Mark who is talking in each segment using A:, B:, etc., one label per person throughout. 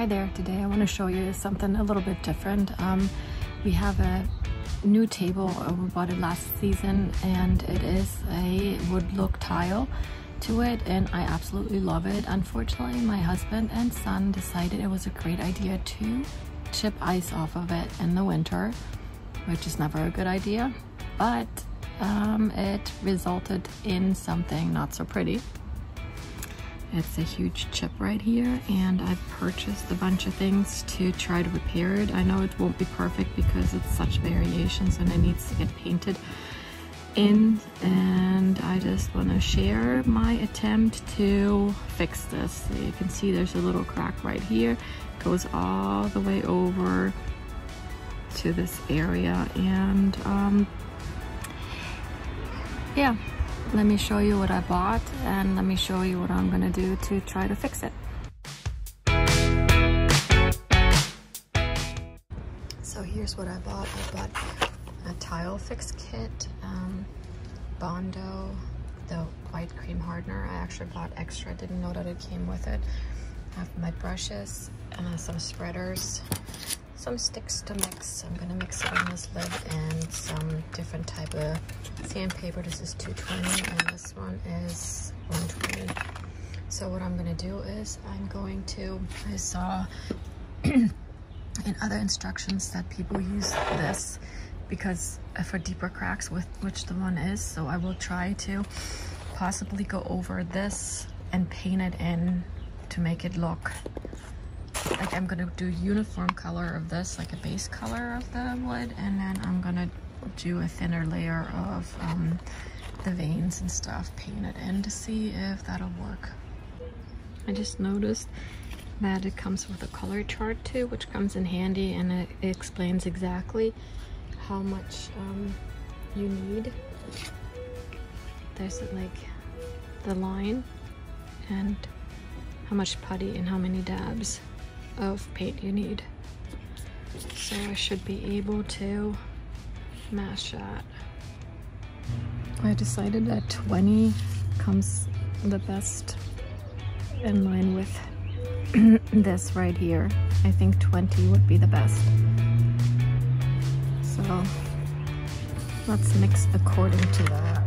A: Hi there, today I want to show you something a little bit different. We have a new table, we bought it last season, and it is a wood look tile to it, and I absolutely love it. Unfortunately, my husband and son decided it was a great idea to chip ice off of it in the winter, which is never a good idea, but it resulted in something not so pretty. It's a huge chip right here, and I've purchased a bunch of things to try to repair it. I know it won't be perfect because it's such variations and it needs to get painted in, and I just want to share my attempt to fix this. So you can see there's a little crack right here. It goes all the way over to this area, and yeah. Let me show you what I bought, and let me show you what I'm gonna do to try to fix it. So here's what I bought. I bought a tile fix kit, Bondo, the white cream hardener. I actually bought extra, didn't know that it came with it. I have my brushes and some spreaders, some sticks to mix. I'm gonna mix it on this lid, and some different type of sandpaper. This is 220 and this one is 120. So what I'm gonna do is I saw in other instructions that people use this because for deeper cracks, with which the one is. So I will try to possibly go over this and paint it in to make it look like I'm gonna do uniform color of this, like a base color of the wood, and then I'm gonna do a thinner layer of the veins and stuff, paint it in to see if that'll work. I just noticed that it comes with a color chart too, which comes in handy, and it explains exactly how much you need. There's like the line and how much putty and how many dabs of paint you need. So I should be able to match that. I decided that 20 comes the best in line with this right here. I think 20 would be the best. So let's mix according to that.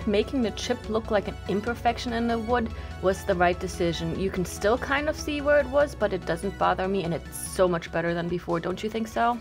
A: think making the chip look like an imperfection in the wood was the right decision. You can still kind of see where it was, but it doesn't bother me, and it's so much better than before. Don't you think so?